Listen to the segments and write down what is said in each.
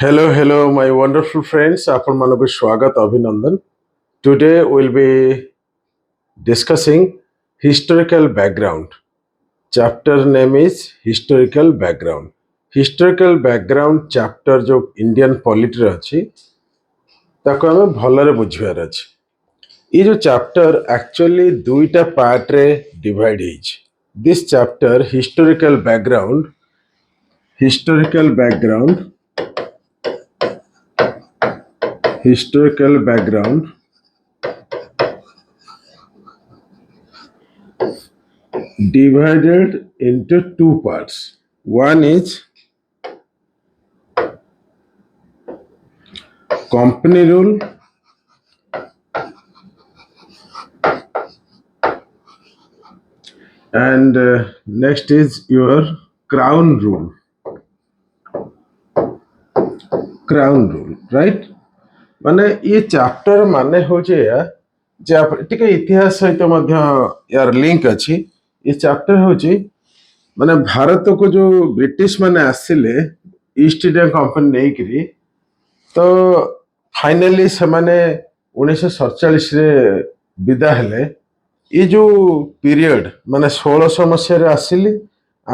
Hello, my wonderful friends. Apan manaku swagat Abhinandan. Today we'll be discussing historical background. Chapter name is historical background. Historical background chapter जो Indian polity रे अछि ताको हमें भलरे बुझिबार अछि. ये जो chapter actually दुईटा part रे divide ହେଇଛି. This chapter historical background divided into two parts. One is company rule and next is your crown rule. Right? माने ये चैप्टर माने होचे या जे टिके इतिहास सहित मध्य यार लिंक अछि. ये चैप्टर होची माने भारत को जो ब्रिटिश माने आसिले ईस्ट इंडिया कंपनी नहीं करी तो फाइनली से माने 1947 रे विदा हेले. ये जो पीरियड माने 1600 मसीह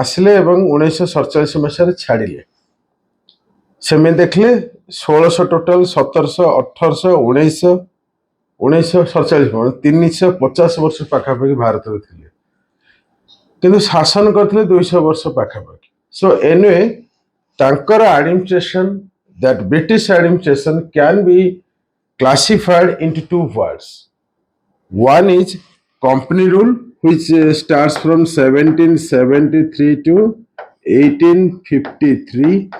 आसिले एवं 1947 मसीह छाड़िले सेमे देखले 1600 टोटल 1700 1800 1900 1947 350 वर्ष पाखापाखि भारत में थे किंतु शासन करते 200 वर्ष पाखापाखि. सो एनीवे तांकर administration that British administration can be classified into two parts. One is company rule which starts from 1773 to 1853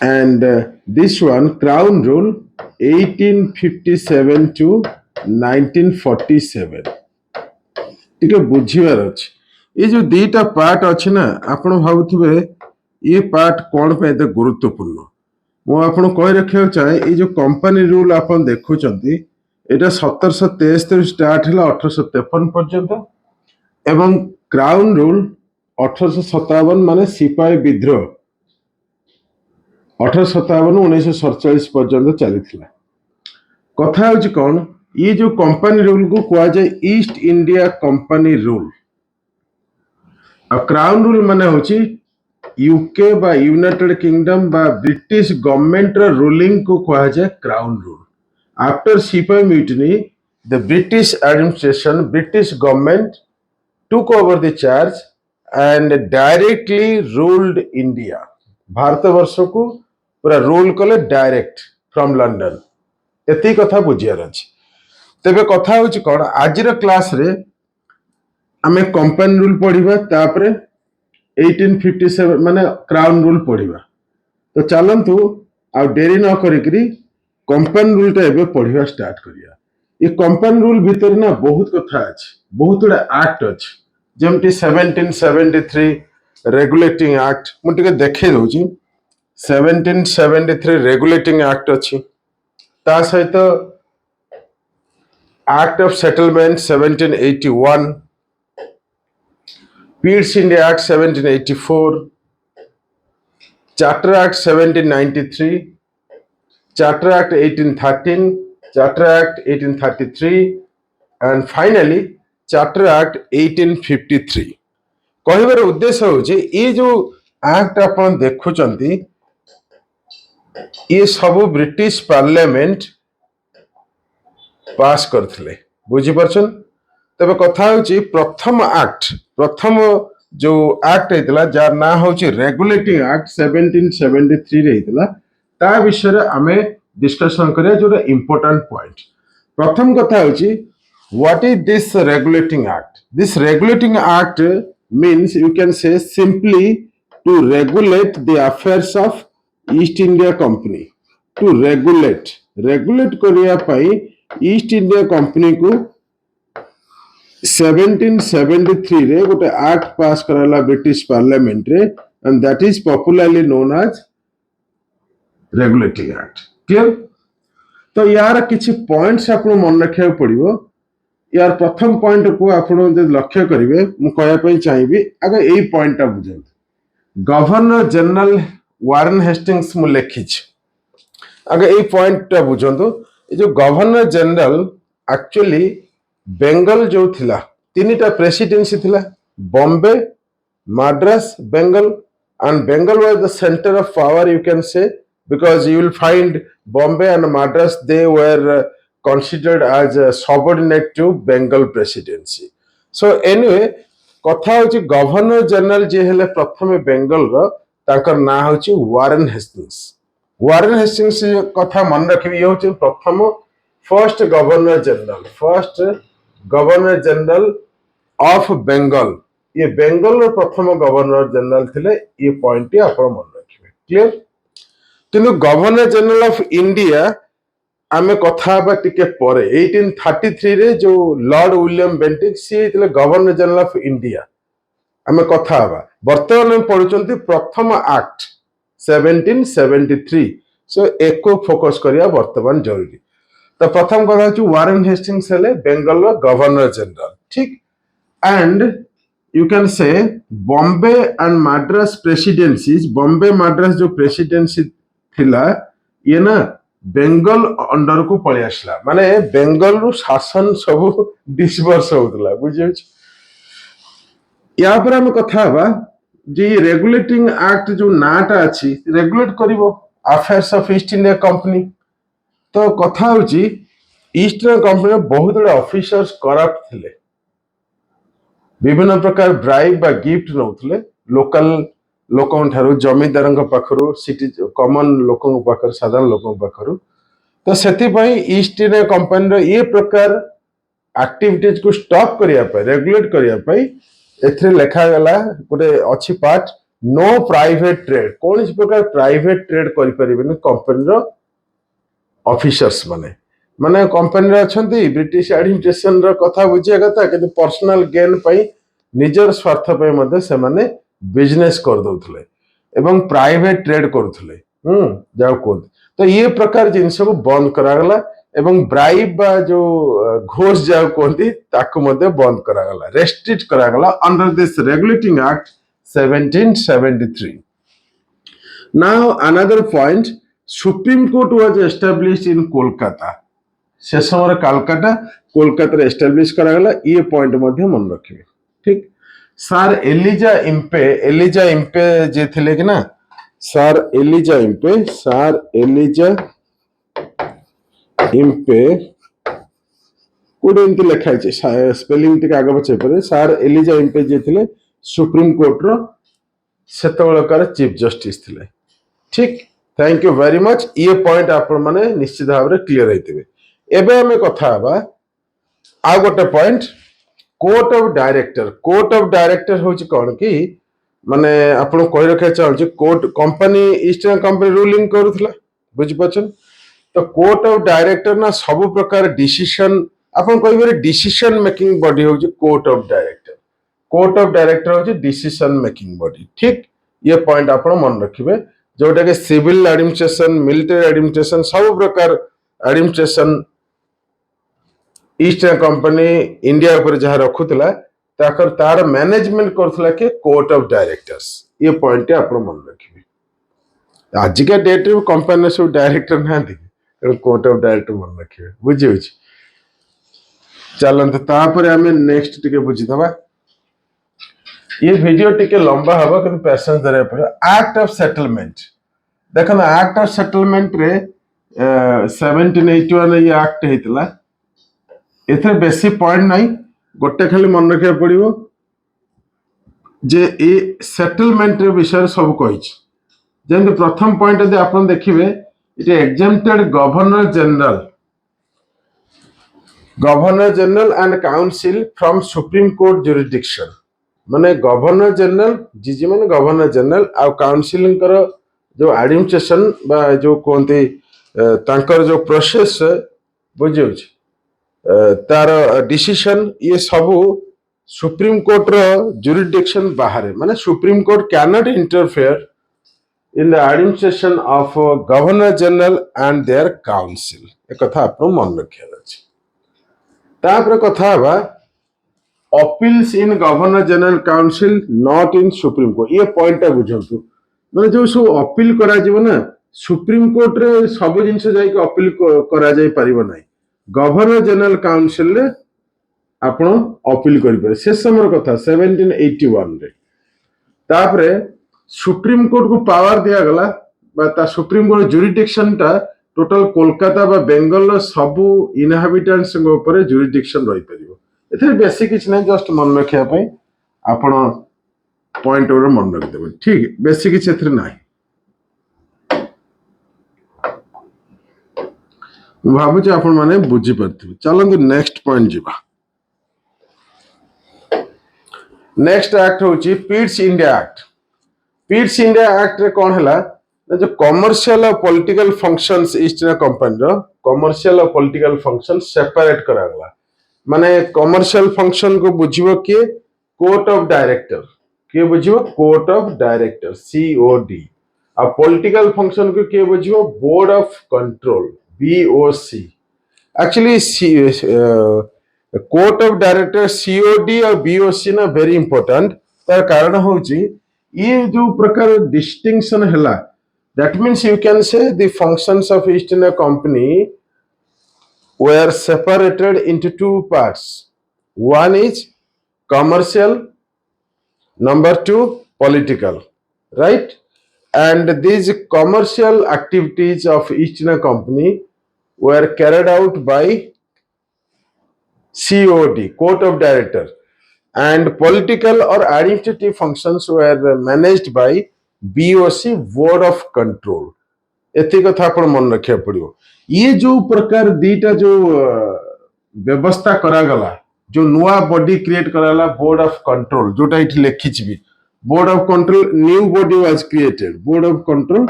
and this one crown rule 1857 to 1947. टिके बुझिबार अछि. ये जो दीटा पार्ट अछि ना आपण भाबुथिबे ये पार्ट कोन पे एते गुरुत्वपूर्ण. मु आपण कहि रखियो चाहे ये जो कंपनी रूल आपण देखुचंती एटा 1773 स्टार्ट हला 1853 पर्यंत एवं क्राउन रूल 1857 माने सिपाही विद्रोह 1857 1947 पर्यंत चली. कथा होची कौन ये जो कंपनी रूल को कुआ जाए ईस्ट इंडिया कंपनी रूल और क्राउन रूल माने होची यूके बा यूनाइटेड किंगडम बा ब्रिटिश गवर्नमेंट रूलिंग को कुआ जाए क्राउन रूल. आफ्टर सिपाही mutiny the British administration British government took over the charge and directly ruled India. Bharat वर्ष को पूरा रूल कले डायरेक्ट फ्रॉम लंडन. एती कथा बुझियार अछि. तेबे कथा होची कोन आजिर क्लास रे आमे कंपनी रूल पढिबा तापरे 1857 माने क्राउन रूल पढिबा. तो चलंतु आ डेरी न करिकरी कंपनी रूल ता एबे पढिबा स्टार्ट करिया. ये कंपनी रूल भीतर ना बहुत कथा अछि, बहुत गुडा एक्ट अछि जेमटी 1773 रेगुलेटिंग एक्ट मु टिके देखै दउची. 1773 रेगुलेटिंग एक्ट अछि. ता सहित act of settlement 1781, Pitt's India act 1784, charter act 1793, charter act 1813, charter act 1833 and finally charter act 1853. कहबार उद्देश्य होचे ये जो एक्ट आपण देखुचंती ये सब ब्रिटिश पार्लियामेंट पास करथिले. बुझी परछन. तबे कथा होची प्रथम जो एक्ट हेतला जार ना होची रेगुलेटिंग एक्ट 1773 रे हेतला ता विषय रे आमे डिस्कशन करिया जोटा इंपोर्टेंट पॉइंट. प्रथम कथा होची what is this regulating act? This regulating act means you can say simply to regulate the affairs of East India Company. To regulate करिया पाई ईस्ट इंडिया कंपनी को 1773 रे गोटे एक्ट पास कराला ब्रिटिश पार्लियामेंट रे and that is popularly known as regulating act. Clear? तो यार किछि points आपन मन रखिया पड़िबो. यार प्रथम पॉइंट को आपण जब लक्ष्य करिवे मु कहया पई चाहिबी आगे एई पॉइंटटा बुझंतु. गवर्नर जनरल वारेन हेस्टिंग्स मु लिखी आगे ये पॉइंट टा बुझंतु ये जो गवर्नर जनरल एक्चुअली बेंगल जो थिला तीनटा प्रेसिडेंसी थिला Bombay Madras, Bengal, and Bengal was the center of power, you can say, because you will find Bombay and Madras, they were considered as subordinate to Bengal presidency. So anyway, କଥା ହଉଛି governor general ଯିଏ ହେଲେ ପ୍ରଥମେ ବେଙ୍ଗଲର ତାଙ୍କର ନାଁ ହଉଛି Warren ହେଷ୍ଟିଂସ୍। Warren ହେଷ୍ଟିଂସ୍ କଥା ମନେ ରଖିବେ, ଇଏ ହଉଛି ପ୍ରଥମ first governor general of Bengal. ये बेंगल प्रथम गवर्नर जनरल थिले, ये पॉइंट आप मन रखिए क्लियर। किंतु गवर्नर जनरल ऑफ इंडिया आमे कथा बा टिके परे 1833 रे जो लॉर्ड विलियम बेंटिक सी थिले गवर्नर जनरल ऑफ इंडिया आमे कथा बा। वर्तमान हम पढुचंती प्रथम एक्ट 1773। सो एको फोकस करिया वर्तमान जरूरी। तो प्रथम कथा होची वारेन हेस्टिंग्स हेले बेंगल रो गवर्नर जनरल, ठीक। And you can say Bombay and Madras presidencies, Bombay Madras जो presidency थिला ये ना बेंगल अंडर को पळे आसला, माने बेंगल रो शासन सब डिस्पर्स होतला बुझियो। या पर हम कथा बा जे रेगुलेटिंग एक्ट जो नाटा अछि रेगुलेट करिवो affairs of East India company. तो कथा होची ईस्ट इंडिया कंपनी बहुत बड़े ऑफिसर्स करप्ट थिले, विभिन्न प्रकार ब्राइब बा गिफ्ट नौथले लोकल लोकन ठारू जमीदारन पाखरु सिटी कॉमन लोकन पाखरु साधारण लोकन पाखरु। तो सेति पई ईस्ट इंडिया कंपनी रो ये प्रकार एक्टिविटीज को स्टॉप करिया पई रेगुलेट करिया पई एथरे लेखा गला गोटे अछि पार्ट नो प्राइवेट ट्रेड, कोन इस प्रकार प्राइवेट ट्रेड करि परिबेन कंपनी रो ऑफिसर्स माने माने कंपनी रे अछंती ब्रिटिश एडमिनिस्ट्रेशन रो कथा बुझिया कथा कि पर्सनल गेन पई निजर स्वार्थ पई मध्ये से माने बिजनेस कर दउथले एवं प्राइवेट ट्रेड करथले जाउ कोन। तो ये प्रकार जिनस को बंद करा गला एवं ब्राइब बा जो घोष जाउ कोनती ताकु मध्ये बंद करा गला, रेस्ट्रिक्ट करा गला under this regulating act 1773। Now another point, supreme court was established in Kolkata. से समय कलकत्ता कोलकाता एस्टैब्लिश करा गला, ये पॉइंट मध्ये मन रखिबे, ठीक। सर एलिजा इम्पे जे थिले कि ना, सर एलिजा इम्पे कोडे इनते लिखा है स्पेलिंग टिक आगे पछे परे। सर एलिजा इम्पे जे थिले सुप्रीम कोर्ट रो सेतबेलकार चीफ जस्टिस थिले, ठीक। Thank you very much. ये पॉइंट आपण माने निश्चित भाव रे क्लियर हेतिबे। एबे हमें कथा बा आ गोटे पॉइंट कोर्ट ऑफ डायरेक्टर होची कोन कि माने आपण कहि रखे चाहू court company East India company ruling करूथला बुझि पछन। तो कोर्ट ऑफ डायरेक्टर ना सब प्रकार डिसीजन आपण कहिबे डिसीजन मेकिंग बॉडी होची कोर्ट ऑफ डायरेक्टर होची डिसीजन मेकिंग बॉडी, ठीक। ये पॉइंट आपण मन रखिबे जोटा के सिविल एडमिनिस्ट्रेशन मिलिटरी एडमिनिस्ट्रेशन सब प्रकार administration east India company India ऊपर जहाँ रखुला ताकर तार मैनेजमेंट करथला के कोर्ट ऑफ डायरेक्टर्स। ये पॉइंट आप मन रखिए। आज का डेट रे कंपनी सब डायरेक्टर ना दी कोर्ट ऑफ डायरेक्टर मन रखिए बुझी। चलते तापर आम नेक्स्ट टिके बुझीदबा। ये वीडियो टिके लंबा हबो कि पेशेंस धरे पड़ो। एक्ट ऑफ सेटलमेंट देखो एक्ट ऑफ सेटलमेंट रे 1781 ये एक्ट हेतला। एथे बेसी पॉइंट नहीं, गोटे खाली मन रखा पड़ो जे ए सेटलमेंट विषय सब कही। जमी प्रथम पॉइंट यदि आप देखिए it exempted governor general and council from supreme court jurisdiction. माने गवर्नर जनरल जीजी माने गवर्नर जनरल आ काउंसिल जो एडमिनिस्ट्रेशन बा जो कहते तांकर जो प्रोसेस बुझे तार डिसीजन ये सब सुप्रीम कोर्ट रो जुरिडिक्शन बाहर। माने Supreme Court can not interfere in the administration of governor general and their council. एक कथा आप मन रखिया अछि। तापर कथा बा appeals in governor general council not in Supreme Court. ये पॉइंट बुझंतु ମାନେ ଯୋଉ ସବୁ ଅପିଲ କରାଯିବ ନା ସୁପ୍ରିମ କୋର୍ଟରେ ସବୁ ଜିନିଷ ଯାଇକି ଅପିଲ କରାଯାଇ ପାରିବ ନାହିଁ। ଗଭର୍ଣ୍ଣର ଜେନେରାଲ କାଉନସିଲରେ ଆପଣ ଅପିଲ କରିପାରିବେ। ସେ ସମୟର କଥା 1781ରେ। ତାପରେ ସୁପ୍ରିମ କୋର୍ଟକୁ ପାୱାର ଦିଆଗଲା বা ତା ସୁପ୍ରିମ କୋର୍ଟ ଜୁରିଡିକ୍ସନଟା ଟୋଟାଲ କୋଲକାତା ବା ବେଙ୍ଗଲର ସବୁ ଇନହାବିଟାଣ୍ଟସଙ୍କ ଉପରେ ଜୁରିଡିକ୍ସନ ରହିପାରିବ। ଏଥିରେ ବେଶୀ କିଛି ନାହିଁ, ଜଷ୍ଟ ମନେ ରଖିବା ପାଇଁ ଆପଣ ପଏଣ୍ଟ ଗୁଡା ମନେ ରଖିଦେବେ। ଠିକ, ବେଶୀ କିଛି ଏଥିରେ ନାହିଁ। ମୁଁ ଭାବୁଛି ଆପଣ ମାନେ ବୁଝିପାରୁଥିବେ। ଚାଲନ୍ତୁ ନେକ୍ସଟ ପଏଣ୍ଟ ଯିବା। ନେକ୍ସଟ ଆକ୍ଟ ହଉଛି Pitt's India act. Pitt's India ଆକ୍ଟରେ କ'ଣ ହେଲା ନା, ଯୋଉ କମର୍ସିଆଲ ଆଉ ପଲିଟିକାଲ ଫଙ୍କସନ୍ସ ଇଷ୍ଟ ଇଣ୍ଡିଆ କମ୍ପାନୀର କମର୍ସିଆଲ ଆଉ ପଲିଟିକାଲ ଫଙ୍କସନ୍ ସେପାରେଟ କରାଗଲା। ମାନେ କମର୍ସିଆଲ ଫଙ୍କସନ କୁ ବୁଝିବ କିଏ? Court of director. କିଏ ବୁଝିବ? Court of director, COD। ଆଉ ପଲିଟିକାଲ ଫଙ୍କସନ କୁ କିଏ ବୁଝିବ? Board of control, BOC। Actually court of director COD और BOC ना वेरी इंपोर्टेंट। तार कारण होची ये जो प्रकार डिस्टिंक्शन हैला, that means you can say the functions of East India Company were separated into two parts. One is commercial, number two political, right? And these commercial activities of East India Company were carried out by COD, Court of Director, and political or administrative functions were managed by BOC, Board of Control। एति कथा आपण मन रखिया पड़ियो। ये जो प्रकार दीटा जो व्यवस्था करा गला, जो नुआ बॉडी क्रिएट कराला बोर्ड ऑफ कंट्रोल, जोटा इठी लेखिछि भी board of control, new body was created. Board of control,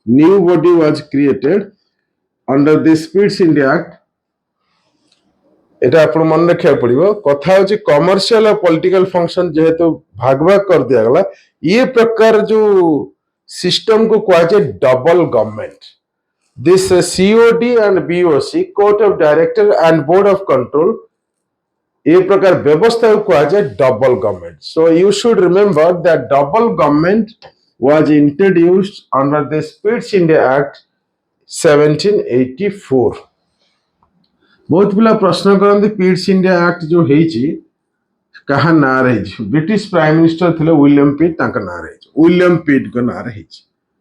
new body was created under this Pitt's India act. এটা ଆପଣ ମନେ ରଖିବାକୁ ପଡିବ। କଥା ହଉଛି କମର୍ସିଆଲ ଆଉ ପଲିଟିକାଲ ଫଙ୍କସନ ଯେହେତୁ ଭାଗ ଭାଗ କରି ଦିଆଗଲା, ये प्रकार जो सिस्टम को कुହାଯାଏ double government. This COD and BOC, court of director and board of control, ये प्रकार व्यवस्था को कुहाଯାଏ double government. So you should remember that double government was introduced under this Pitt's India act 1784। बहुत पिला प्रश्न करते पिट्स इंडिया एक्ट जो हेची कहा ना रही, ब्रिटिश प्राइम मिनिस्टर थे विलियम पिट, ना रही विलियम पिट को ना रही।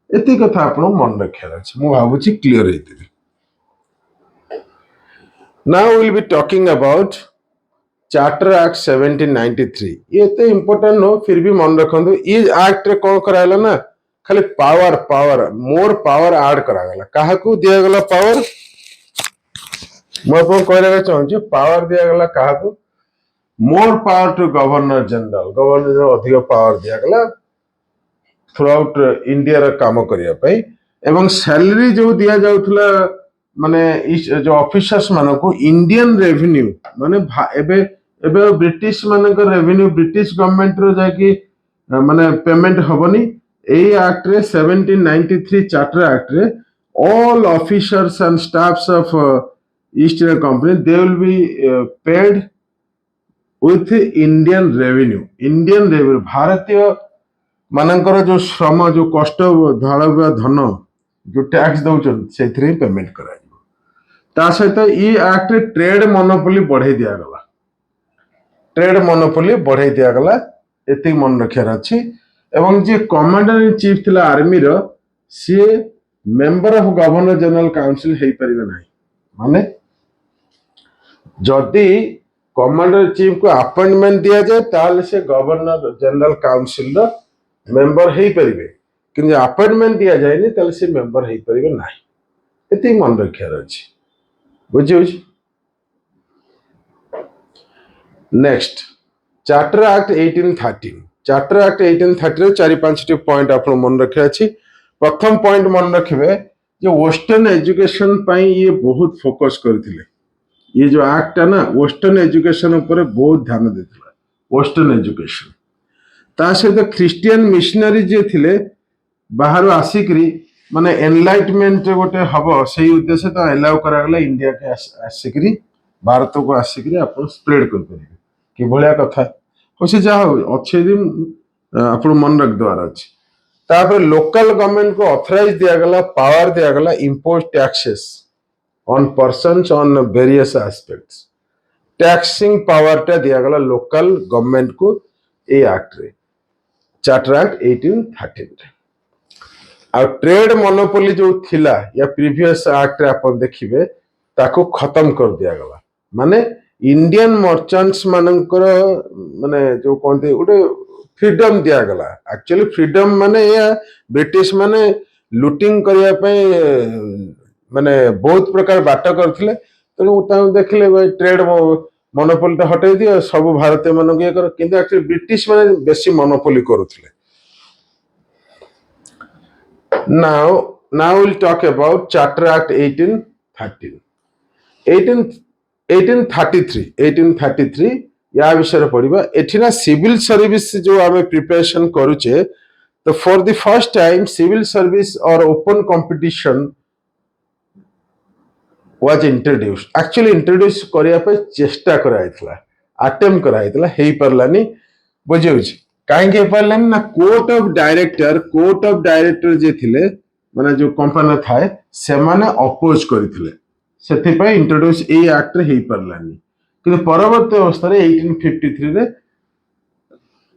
एति कथा आपण मन रखियार अछि। मु भाबुची क्लियर हेतिबी। Now will be talking about charter act 1793। ये एते इंपोर्टेंट नो, फिर भी मन रखंदु। ये एक्ट रे कोन करायला ना, खाली power power more power add करागला। काहा को दिया गला पावर? मैं कहना चाहूँ पावर दिगला क्या? More power to governor general. Governor अधिक पावर दिगला थ्रू आउट इंडिया काम करने। एवं सैलरी जो दिया जाउथला माने जो ऑफिसर्स मानो को इंडियन रेवेन्यू माने एबे एबे ब्रिटिश मानक रेवेन्यू ब्रिटिश गवर्नमेंट रो जाकी माने पेमेंट हबनी। एई एक्ट रे 1793 चार्टर एक्ट रे all officers and staffs of East India Company, they will be paid with Indian revenue। Indian revenue भारतीय मानकर जो श्रम जो कष्ट ढाल धन जो टैक्स दौरान से पेमेंट करा। ता सहित ये एक्ट रे ट्रेड मोनोपोली बढ़ाई दिगला। ट्रेड मोनोपोली बढ़ाई दिगला, एति मन रखियार अछि। एवं जे कमांडर इन चीफ थिला आर्मी रो, सी member of governor general council हेई परिबे नाही। माने जदि कमांडर चीफ को अपॉइंटमेंट दिया जाए ताले से गवर्नर जनरल काउंसिल रो मेंबर हेई परिबे, किंतु अपॉइंटमेंट दिया जाए नि ताले से मेंबर हेई परिबे नाही। एति मन रखियार अछि। बुझियो? Next charter act 1813। Charter act 1830 रे 4-5 टी पॉइंट आपण मन रखिया अछि। प्रथम पॉइंट मन रखिबे जे वेस्टर्न एजुकेशन पई ये बहुत फोकस करथिले। ये जो एक्ट है ना वेस्टर्न एजुकेशन ऊपर बहुत ध्यान देथिला। वेस्टर्न एजुकेशन ता सहित ख्रिस्टियन मिशनरी जे थिले बाहर आसिकरी माने एनलाइटमेंट गोटे हबो सेही उद्देश्य तो अलाउ करा गला इंडिया के आसिकरी भारत को आसिकरी आपण स्प्रेड कर परिबे कि भलिया कथा होसे। जा हो अच्छे दिन आपण मन रख द्वार अछि। तापर लोकल गवर्नमेंट को ऑथराइज दिया गला पावर दिया गला impose taxes on persons on various aspects taxing power टा दिया गला लोकल गवर्नमेंट को ए एक्ट रे चार्टर एक्ट 1813 आ ट्रेड मोनोपोली जो थिला या प्रीवियस एक्ट रे अपन देखिबे ताको खत्म कर दिया गला माने इंडियन मर्चेंट्स मानकर माने जो कहते गोटे फ्रीडम दिया गला एक्चुअली फ्रीडम माने या ब्रिटिश माने लुटिंग करिया पे माने बहुत प्रकार बाट करथिले तेणु देखिले भाई ट्रेड मोनोपोली टा हटाई दियो सब भारतीय मान ये कर किंतु एक्चुअली ब्रिटिश माने बेसी monopoly करुथिले now we'll talk about Charter Act 1813 1833 या विषय पढ़ा एठी ना सिविल सर्विस जो आम प्रिपरेशन करुचे तो for the first time civil service और open competition was introduced actually introduce करिया पे चेष्टा कराइतला अटेम्प्ट कराइतला हेई परलानी बुझिउछि काहे पारलानी ना कोर्ट ऑफ डायरेक्टर जे थिले माने जो कंपनी थाए से माने अपोज करथिले सेथि पय इंट्रोड्यूस ए एक्ट रे हेई परलानी कि परवर्ती अवस्था रे 1853 रे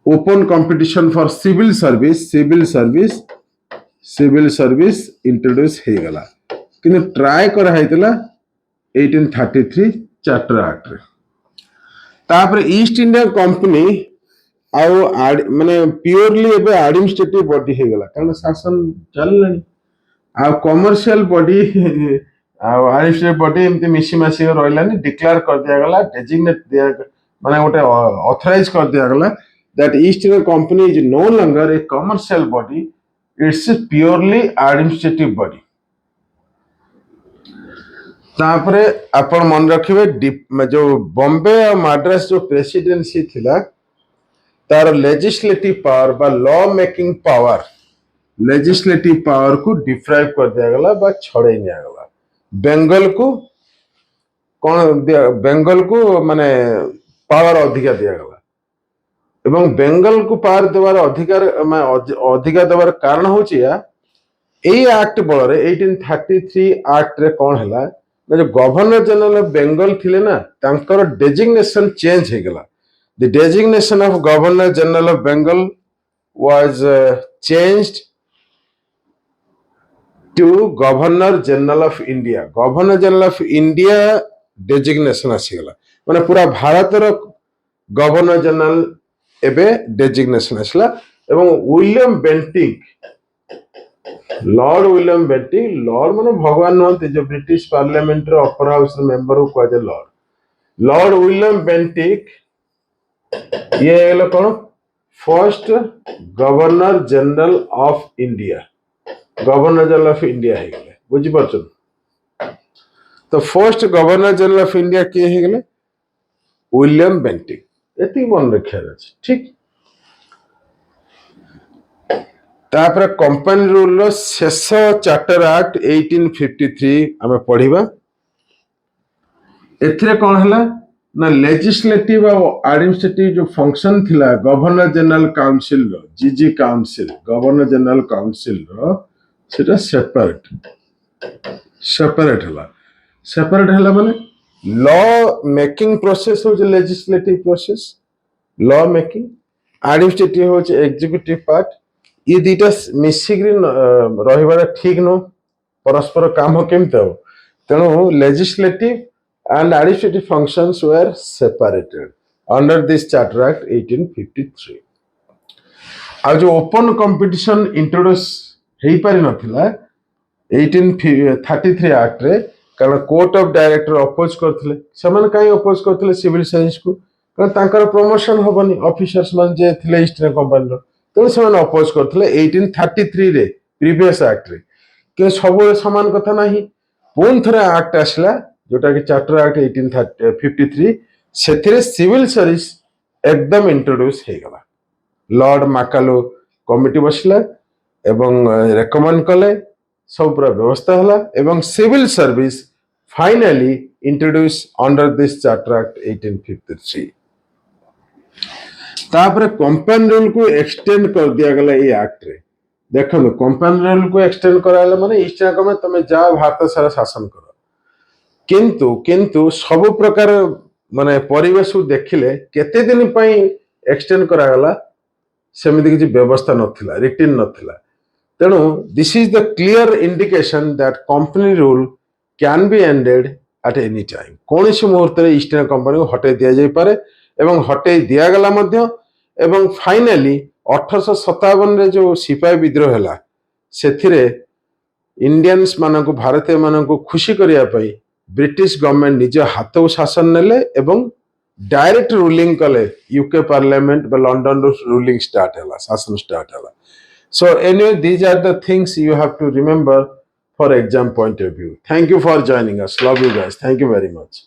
open competition for civil service introduce हे गला कि ट्राई करा हैतला 1833 चार्टर एक्ट रे तापर ईस्ट इंडिया कंपनी माने प्योरली एबे एडमिनिस्ट्रेटिव बॉडी हे गला कारण शासन चललानी आ कमर्शियल बॉडी एडमिनिस्ट्रेटिव बॉडी एमती मिसी मासी रहलानी डिक्लेयर कर दिया गला डेजिग्नेट दिया माने गोटे ऑथराइज कर दिया गला that East India Company is no longer a commercial body it's purely administrative body तापरे अपन मन रखिबे जो बॉम्बे और मद्रास जो प्रेसिडेंसी थिला तार लेजिस्लेटिव पावर बा law making power legislative power को डिफ्राइव कर दिया गला बा छड़े निया गला बेंगल को कौन बेंगल को माने पावर अधिका दिया गला एवं बेंगल को पावर देवार अधिकार देवार कारण होची या एई एक्ट बल रे 1833 एक्ट रे कौन हैला जो गवर्नर जनरल ऑफ बेंगल थिले ना तांकर डेजिग्नेशन चेंज हे गला the designation of governor general of Bengal was changed to governor general of India designation आसीगला माने पूरा भारत रो गवर्नर जनरल एबे डेजिग्नेशन आसला एवं लॉर्ड विलियम बेंटिंक लॉर्ड माने भगवान नहते जो ब्रिटिश पार्लियामेंट रो अपर हाउस रो मेंबर को कहजे लॉर्ड विलियम बेंटिक ये हेलो कोन first governor general of India हे गेले बुझी परछन तो first governor general of India के हे गेले विलियम बेंटिक एति मन रखिया अछि ठीक तापर कंपनी रूल रो शेष चार्टर एक्ट 1853 आमे पढिबा एथिरे कोन हला ना लेजिस्लेटिव और एडमिनिस्ट्रेटिव जो फंक्शन थिला गवर्नर जनरल काउंसिल रो जीजी काउंसिल गवर्नर जनरल काउंसिल रो सेटा सेपरेट हला माने लॉ मेकिंग प्रोसेस हो legislative process law making administrative हो एग्जीक्यूटिव पार्ट ये दीटा मिसिग्री रहिबा ठीक नो परस्पर काम केमते हो तेणु legislative and administrative functions were separated under this Charter Act 1853 आ जो ओपन कंपटीशन इंट्रोड्यूस हेई पारि नथिला 1833 एक्ट रे कारण कोर्ट ऑफ डायरेक्टर अपोज करथिले समान काई अपोज करथिले सिविल सर्विस को कारण तांकर प्रमोशन होबनी ऑफिसर्स मान जे थिले ईस्ट इंडिया कंपनी रो तो समान अपोज करथिले 1833 रे प्रीवियस एक्ट रे के सब समान कथा नाही पुन थरे एक्ट आसला जोटा कि चार्टर एक्ट 1853 सेथिरे सिविल सर्विस एकदम इंट्रोड्यूस हे गला लॉर्ड माकालो कमिटी बसला एवं रेकमेंड कले सब पूरा व्यवस्था हला एवं civil service finally introduce under this charter act 1853 तापर कंपनी रूल को एक्सटेंड कर दिया गला ए एक्ट रे ଦେଖନ୍ତୁ କମ୍ପାନୀ ରୁଲକୁ ଏକ୍ସଟେଣ୍ଡ କରାଗଲା ମାନେ ଇଷ୍ଟ ଇଣ୍ଡିଆ କମ୍ପାନୀ ତମେ ଯାଅ ଭାରତ ସାରା ଶାସନ କର। କିନ୍ତୁ କିନ୍ତୁ ସବୁ ପ୍ରକାର ମାନେ ପରିବେଶକୁ ଦେଖିଲେ କେତେ ଦିନ ପାଇଁ ଏକ୍ସଟେଣ୍ଡ କରାଗଲା ସେମିତି କିଛି ବ୍ୟବସ୍ଥା ନଥିଲା, ରିଟିନ୍ ନଥିଲା। ତେଣୁ this is the clear indication that company rule can be ended at any time. କୌଣସି ମୁହୂର୍ତ୍ତରେ ଇଷ୍ଟ ଇଣ୍ଡିଆ କମ୍ପାନୀକୁ ହଟେଇ ଦିଆଯାଇପାରେ ଏବଂ ହଟେଇ ଦିଆଗଲା ମଧ୍ୟ। ଏବଂ ଫାଇନାଲି 1857ରେ ଯେଉଁ ସିପାହୀ ବିଦ୍ରୋହ ହେଲା ସେଥିରେ ଇଣ୍ଡିଆନ୍ସ ମାନଙ୍କୁ ଭାରତୀୟ ମାନଙ୍କୁ ଖୁସି କରିବା ପାଇଁ ବ୍ରିଟିଶ ଗଭର୍ଣ୍ଣମେଣ୍ଟ ନିଜ ହାତକୁ ଶାସନ ନେଲେ ଏବଂ ଡାଇରେକ୍ଟ ରୁଲିଂ କଲେ। ୟୁକେ ପାର୍ଲାମେଣ୍ଟ ବା ଲଣ୍ଡନରୁ ରୁଲିଂ ଷ୍ଟାର୍ଟ ହେଲା, ଶାସନ ଷ୍ଟାର୍ଟ ହେଲା। So anyway, these are the things you have to remember for exam point of view. Thank you for joining us. Love you guys. Thank you very much.